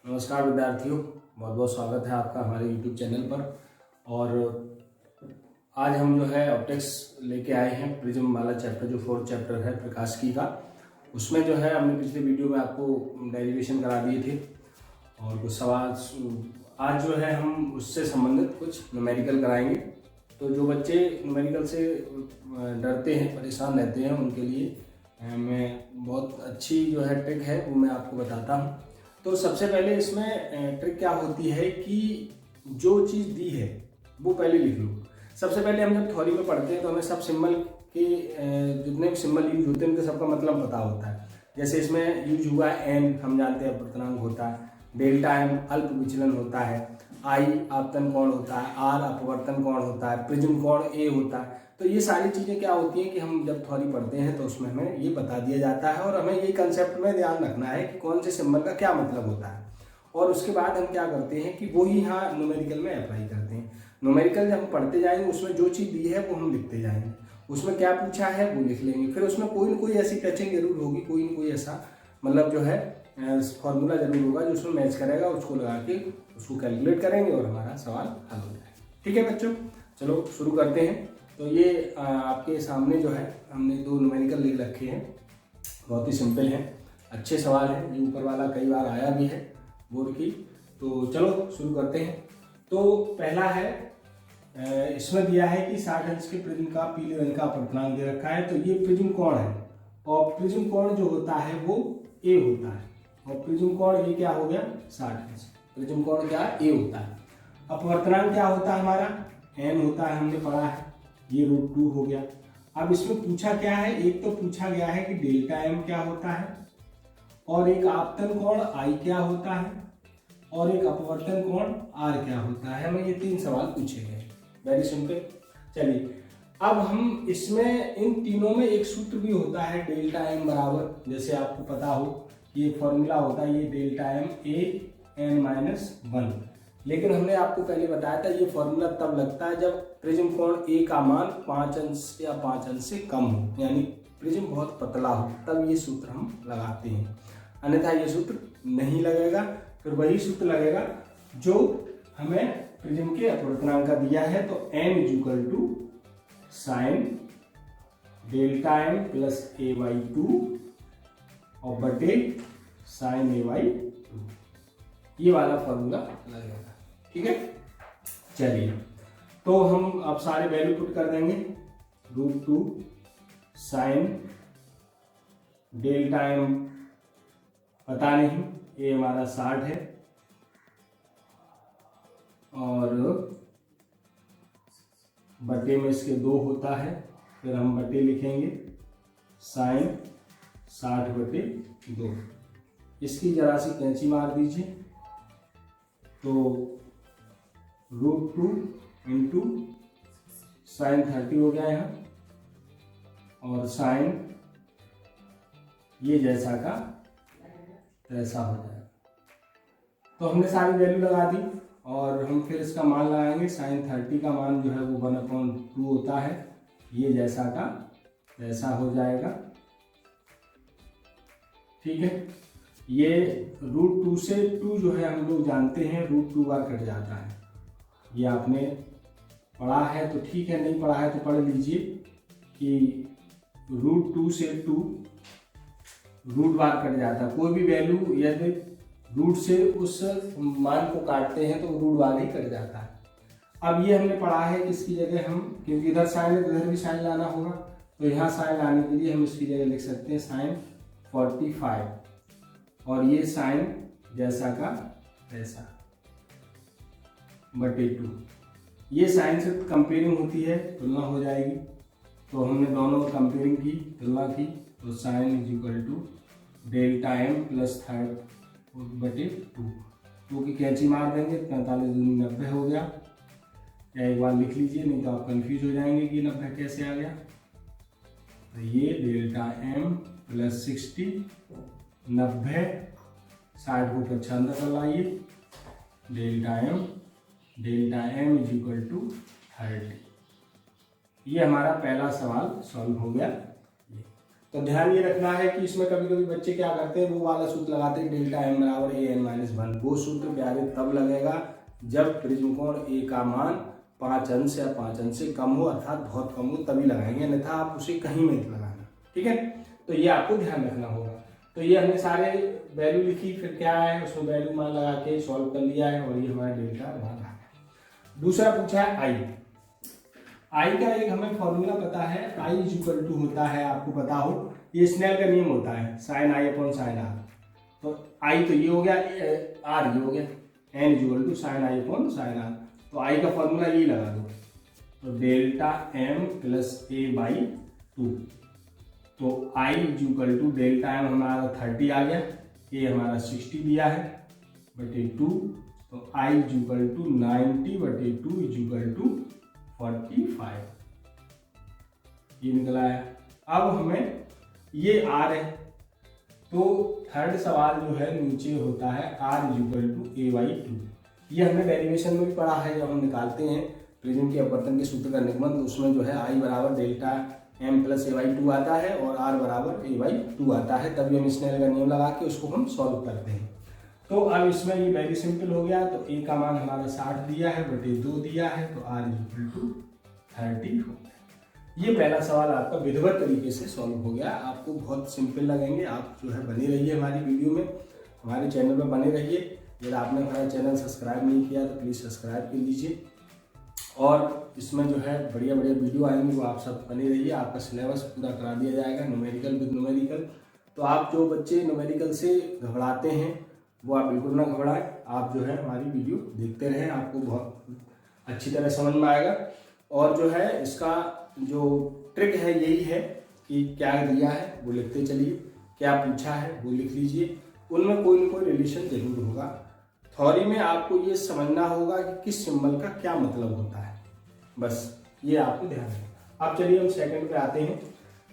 नमस्कार विद्यार्थियों, बहुत बहुत स्वागत है आपका हमारे YouTube चैनल पर। और आज हम जो है ऑप्टिक्स लेके आए हैं, प्रिज्म वाला चैप्टर जो 4th चैप्टर है प्रकाशिकी का। उसमें जो है हमने पिछले वीडियो में आपको डेरिवेशन करा दिए थे और कुछ सवाल आज जो है हम उससे संबंधित कुछ न्यूमेरिकल कराएंगे। तो जो बच्चे न्यूमेरिकल से डरते हैं, परेशान रहते हैं, उनके लिए मैं बहुत अच्छी जो है ट्रिक है वो मैं आपको बताता हूँ। तो सबसे पहले इसमें ट्रिक क्या होती है कि जो चीज़ दी है वो पहले लिख लो। सबसे पहले हम जब थ्योरी में पढ़ते हैं तो हमें सब सिंबल के जितने भी सिंबल यूज होते हैं उनके सबका मतलब पता होता है। जैसे इसमें यूज हुआ एन, हम जानते हैं अपवर्तनांक होता है, डेल्टा एम अल्प विचलन होता है, आई आपतन कोण होता है, आर अपवर्तन कोण होता है, प्रिज्म कोण ए होता है। तो ये सारी चीज़ें क्या होती हैं कि हम जब थ्योरी पढ़ते हैं तो उसमें हमें ये बता दिया जाता है और हमें ये कंसेप्ट में ध्यान रखना है कि कौन से सिंबल का क्या मतलब होता है। और उसके बाद हम क्या करते हैं कि वो ही यहाँ न्यूमेरिकल में अप्लाई करते हैं। न्यूमेरिकल जब हम पढ़ते जाएंगे उसमें जो चीज़ दी है वो हम लिखते जाएंगे, उसमें क्या पूछा है वो लिख लेंगे। फिर उसमें कोई ना कोई ऐसी टचिंग जरूर होगी, कोई ना कोई ऐसा मतलब जो है फॉर्मूला जरूर होगा जो उसमें मैच करेगा, उसको लगा के उसको कैलकुलेट करेंगे और हमारा सवाल हल हो जाएगा। ठीक है बच्चों, चलो शुरू करते हैं। तो ये आपके सामने जो है हमने दो न्यूमेरिकल लिख रखे हैं, बहुत ही सिंपल हैं, अच्छे सवाल हैं। ये ऊपर वाला कई बार आया भी है बोर्ड की। तो चलो शुरू करते हैं। तो पहला है, इसमें दिया है कि 60 अंश के प्रिज्म का पीले रंग का अपवर्तनांक दे रखा है। तो ये प्रिज्म कोण है और प्रिज्म कोण जो होता है वो ए होता है और प्रिज्म कोण ये क्या हो गया 60 अंश। प्रिज्म कोण क्या ए होता है। अपवर्तनांक क्या होता है हमारा एन होता है, हमने पढ़ा है, ये √2 हो गया। अब इसमें पूछा क्या है, एक तो पूछा गया है कि डेल्टा एम क्या होता है और एक आपतन कोण आई क्या होता है और एक अपवर्तन कोण आर क्या होता है। हमें ये 3 सवाल पूछे गए, वेरी सिंपल। चलिए अब हम इसमें इन तीनों में एक सूत्र भी होता है डेल्टा एम बराबर, जैसे आपको पता हो कि एक फॉर्मूला होता है ये डेल्टा एम ए n-1। लेकिन हमने आपको पहले बताया था ये फॉर्मूला तब लगता है जब प्रिज्म कोण ए का मान 5 अंश या 5 अंश से कम हो, यानी प्रिज्म बहुत पतला हो, तब ये सूत्र हम लगाते हैं, अन्यथा ये सूत्र नहीं लगेगा। फिर वही सूत्र लगेगा जो हमें प्रिज्म के अपवर्तनांक का दिया है। तो n = sin delta M plus a/2 और बटे sin a/2, ये वाला फॉर्मूला लगेगा। ठीक है, चलिए तो हम अब सारे वैल्यू पुट कर देंगे। √2 sin डेल्टा एम पता नहीं, ये हमारा 60 है और बटे में इसके 2 होता है, फिर हम बटे लिखेंगे sin 60/2। इसकी जरा सी कैंची मार दीजिए, तो √2 इंटू sin 30 हो गया यहाँ और sin ये जैसा का तैसा हो जाएगा। तो हमने सारी वैल्यू लगा दी और हम फिर इसका मान लगाएंगे। sin 30 का मान जो है वो 1/2 होता है, ये जैसा का तैसा हो जाएगा। ठीक है, ये √2 से 2 जो है हम लोग जानते हैं √2 बार कट जाता है, ये आपने पढ़ा है तो ठीक है, नहीं पढ़ा है तो पढ़ लीजिए कि √2 से 2 रूट बार कट जाता है। कोई भी वैल्यू यदि रूट से उस मान को काटते हैं तो रूट बार ही कट जाता है। अब ये हमने पढ़ा है कि इसकी जगह हम, क्योंकि इधर साइन है तो इधर भी साइन लाना होगा, तो यहाँ साइन लाने के लिए हम इसकी जगह लिख सकते हैं sin 45 और ये साइन जैसा का तैसा बटे 2। ये साइन से कंपेयरिंग होती है, तुलना हो जाएगी। तो हमने दोनों में कंपेयरिंग की, तुलना की, तो sin = डेल्टा एम प्लस 30/2। 2 की कैंची मार देंगे, 45 दूनी 90 हो गया। या एक बार लिख लीजिए, नहीं तो आप कंफ्यूज हो जाएंगे कि 90 कैसे आ गया। तो ये डेल्टा एम प्लस 60, 90, 60 को 95 कर लाइए, डेल्टा एम = 30। ये हमारा पहला सवाल सॉल्व हो गया। तो ध्यान ये रखना है कि इसमें कभी कभी बच्चे क्या करते हैं, वो वाला सूत्र लगाते हैं डेल्टा एम बराबर ए एन माइनस 1। वो सूत्र प्यारे तब लगेगा जब प्रिज्म कोण ए का मान 5 अंश या 5 अंश से कम हो, अर्थात बहुत कम हो, तभी लगाएंगे, अन्यथा आप उसे कहीं में लगाना। ठीक है, तो ये आपको ध्यान रखना होगा। तो ये हमने सारे वैल्यू लिखी, फिर क्या है उसमें वैल्यू मान लगा के सॉल्व कर लिया है और ये हमारा डेल्टा मान आ गया। दूसरा पूछा है आई। आई का एक हमें फॉर्मूला पता है, आई इज इक्वल टू होता है, आपको पता हो, ये स्नेल का नियम होता है, sine I upon sine R. तो आई तो ये हो गया, आर ये हो गया, N is equal to sine I upon sine R. तो आई का फॉर्मूला ये लगा दो, तो delta M plus A by 2। तो I is equal to delta M हमारा 30 आ गया, ए हमारा 60 दिया है बटे 2, तो आई इज इक्वल टू 90 बटे 2 इज इक्वल टू 45, ये निकला है। अब हमें ये आर है, तो थर्ड सवाल जो है नीचे होता है R is equal to A by 2। ये हमने डेरिवेशन में भी पढ़ा है, जब हम निकालते हैं प्रिज्म के अपवर्तन के सूत्र का निगमन, तो उसमें जो है आई बराबर delta M plus A by 2 आता है और आर बराबर ए बाई 2 आता है, तभी हम स्नेल का नियम लगा के उसको हम सॉल्व करते हैं। तो अब इसमें ये वेरी सिंपल हो गया, तो ए का मान हमारा 60 दिया है बटे 2 दिया है, तो आर इज इक्वल टू 30 हो गया। ये पहला सवाल आपका विधिवत तरीके से सॉल्व हो गया, आपको बहुत सिंपल लगेंगे। आप जो है बने रहिए हमारी वीडियो में, हमारे चैनल पर बने रहिए। यदि आपने हमारा चैनल सब्सक्राइब नहीं किया तो प्लीज़ सब्सक्राइब कर लीजिए, और इसमें जो है बढ़िया बढ़िया वीडियो आएंगी, वो आप सब बने रहिए। आपका सिलेबस पूरा करा दिया जाएगा, न्यूमेरिकल विद न्यूमेरिकल। तो आप जो बच्चे न्यूमेरिकल से घबराते हैं वो आप बिल्कुल ना घबराएं, आप जो है हमारी वीडियो देखते रहें, आपको बहुत अच्छी तरह समझ में आएगा। और जो है इसका जो ट्रिक है यही है कि क्या दिया है वो लिखते चलिए, क्या पूछा है वो लिख लीजिए, उनमें कोई ना कोई रिलेशन जरूर होगा। थ्योरी में आपको ये समझना होगा कि किस सिंबल का क्या मतलब होता है, बस ये आपको ध्यान रखना। अब चलिए हम सेकंड पे आते हैं।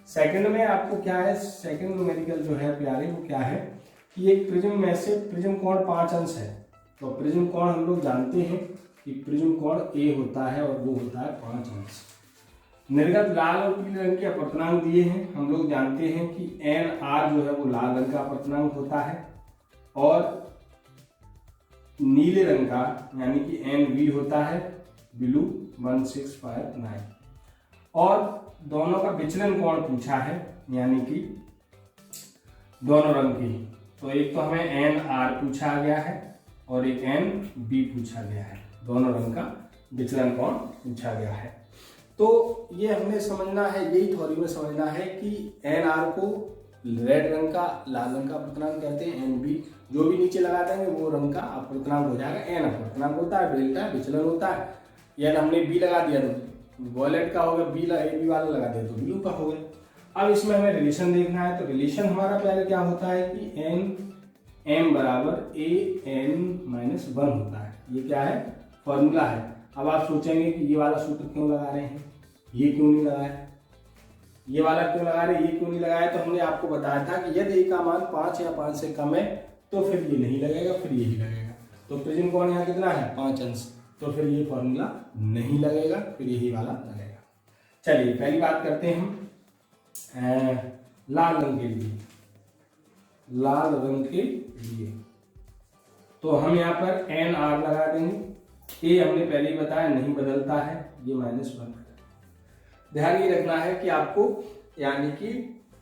सेकंड में आपको क्या है, सेकंड न्यूमेरिकल जो है प्यारे वो क्या है कि एक प्रिज्म में से प्रिज्म कोण 5 अंश है। तो प्रिज्म कोण हम लोग जानते हैं कि प्रिज्म कोण ए होता है और वो होता है 5 अंश। निर्गत लाल और पीले रंग के अपवर्तनांक दिए हैं, हम लोग जानते हैं कि एन आर जो है वो लाल रंग का अपवर्तनांक होता है और नीले रंग का यानी कि एन वी होता है ब्लू 1659। और दोनों का विचलन कोण पूछा है, यानी कि दोनों रंग की। तो एक तो हमें एन आर पूछा गया है और एक एन बी पूछा गया है, दोनों रंग का विचलन कोण पूछा गया है। तो ये हमने समझना है, यही थ्योरी में समझना है कि एन आर को रेड रंग का लाल रंग का अपवर्तनांक कहते हैं, एन बी जो भी नीचे लगा देंगे वो रंग का अपवर्तनांक हो जाएगा। एन अपवर्तनांक होता है, डेल्टा विचलन होता है। यानी हमने बी लगा दिया तो वॉयलेट का हो गया, बी ए बी वाला लगा दिया तो ब्लू का हो गया। अब इसमें हमें रिलेशन देखना है, तो रिलेशन हमारा पहले क्या होता है कि एन एम बराबर ए एन माइनस 1 होता है। ये क्या है, फॉर्मूला है। अब आप सोचेंगे कि ये वाला सूत्र क्यों लगा रहे हैं, ये क्यों नहीं लगाया, ये वाला क्यों लगा रहे, ये क्यों नहीं लगाया। तो हमने आपको बताया था कि यदि ए का मान 5 या 5 से कम है तो फिर ये नहीं लगेगा, फिर यही लगेगा। तो प्रिज्म कोण यहाँ कितना है 5 अंश, तो फिर ये फॉर्मूला नहीं लगेगा, फिर यही वाला लगेगा। चलिए पहली बात करते हैं हम लाल रंग के लिए। लाल रंग के लिए तो हम यहाँ पर एन आर लगा देंगे। ए हमने पहले ही बताया नहीं बदलता है, ये -1। ध्यान ये रखना है कि आपको यानी कि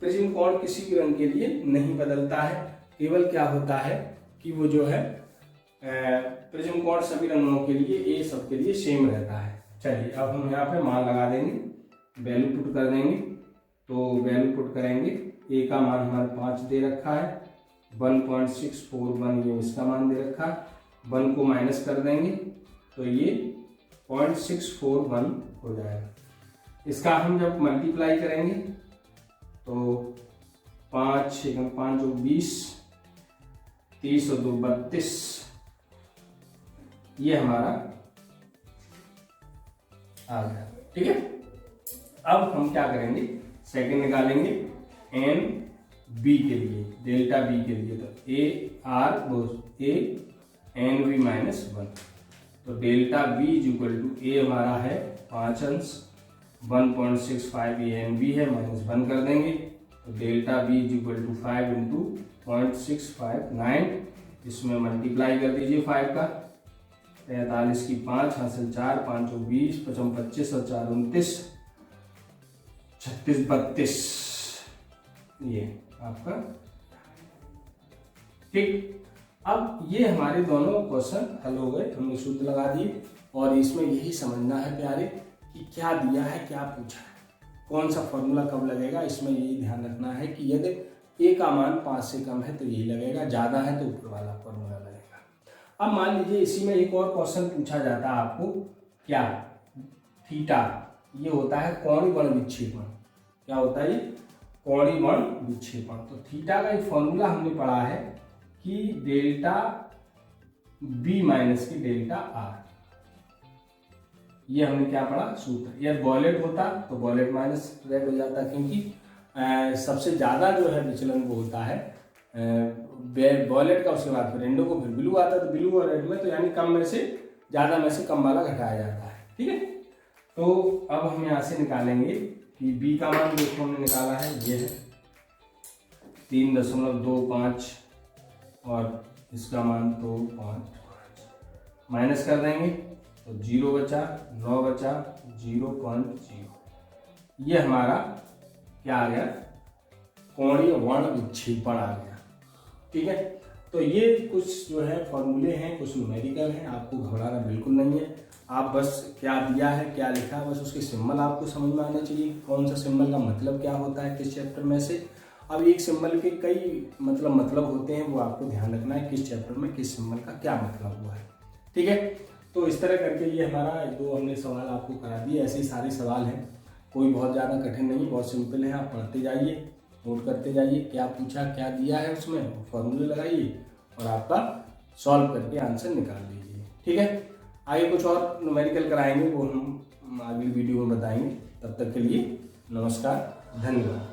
प्रिज्म कोण किसी भी रंग के लिए नहीं बदलता है, केवल क्या होता है कि वो जो है प्रिज्म कोण सभी रंगों के लिए ए सबके लिए सेम रहता है। चलिए अब हम यहाँ पे मान लगा देंगे, वैल्यू पुट कर देंगे। तो वैल्यू पुट करेंगे, ए का मान हमारे 5 दे रखा है, 1.641 ये इसका मान दे रखा है, 1 को माइनस कर देंगे तो ये 0.641 हो जाएगा। इसका हम जब मल्टीप्लाई करेंगे तो 5 एकम 5 जो 20, 30 और 2 32, ये हमारा आ गया। ठीक है, अब हम क्या करेंगे, सेकंड निकालेंगे एन बी के लिए, डेल्टा बी के लिए। तो A R A N B -1, तो delta B is equal to A हमारा है 5 अंश, 1.65 ये एन बी है, -1 कर देंगे तो delta B is equal to 5 into 0.659, इसमें मल्टीप्लाई कर दीजिए 5 का, 43 की 5 हासिल 4, 5 और 20, 55 25 और 4 29, 36 32, ये आपका ठीक। अब ये हमारे दोनों क्वेश्चन हल हो गए, हमने सूत्र लगा दिए और इसमें यही समझना है प्यारे कि क्या दिया है, क्या पूछा है, कौन सा फॉर्मूला कब लगेगा। इसमें यही ध्यान रखना है कि यदि ए का मान 5 से कम है तो यही लगेगा, ज़्यादा है तो ऊपर वाला फॉर्मूला लगेगा। अब मान लीजिए इसी में एक और क्वेश्चन पूछा जाता है आपको, क्या थीटा, ये होता है कोणीय बल विक्षेपण। क्या होता है ये? कोणीय बल विक्षेपण। तो थीटा का एक फॉर्मूला हमने पढ़ा है कि डेल्टा बी माइनस की डेल्टा आर, ये हमने क्या पढ़ा सूत्र। यह बॉयलेट होता तो बॉयलेट माइनस रेड हो जाता, क्योंकि सबसे ज़्यादा जो है विचलन वो होता है बॉयलेट का, उसके बाद फिर रेंडो को फिर ब्लू आता है, तो ब्लू और रेड में तो यानी कम में से ज़्यादा में से कम वाला घटाया जाता है। ठीक है, तो अब हम यहाँ से निकालेंगे कि b का मान देखो हमने निकाला है, ये है 3.25 और इसका मान तो 5, माइनस कर देंगे तो 0 बचा, 9 बचा, 0.0, ये हमारा क्या आ गया, कोणीय वर्ण विक्षेपण आ गया। ठीक है, तो ये कुछ जो है फॉर्मूले हैं, कुछ न्यूमेरिकल हैं, आपको घबराना बिल्कुल नहीं है। आप बस क्या दिया है, क्या लिखा है, बस उसके सिंबल आपको समझ में आने चाहिए, कौन सा सिंबल का मतलब क्या होता है किस चैप्टर में से। अब एक सिंबल के कई मतलब होते हैं, वो आपको ध्यान रखना है किस चैप्टर में किस सिंबल का क्या मतलब हुआ है। ठीक है, तो इस तरह करके ये हमारा दो हमने सवाल आपको करा दिए। ऐसे ही सारे सवाल हैं, कोई बहुत ज़्यादा कठिन नहीं, बहुत सिंपल है। आप पढ़ते जाइए, नोट करते जाइए, क्या पूछा क्या दिया है उसमें, फॉर्मूले लगाइए और आपका सॉल्व करके आंसर निकाल लीजिए। ठीक है, आगे कुछ और न्यूमेरिकल कराएंगे, वो हम अगली वीडियो में बताएंगे। तब तक के लिए नमस्कार, धन्यवाद।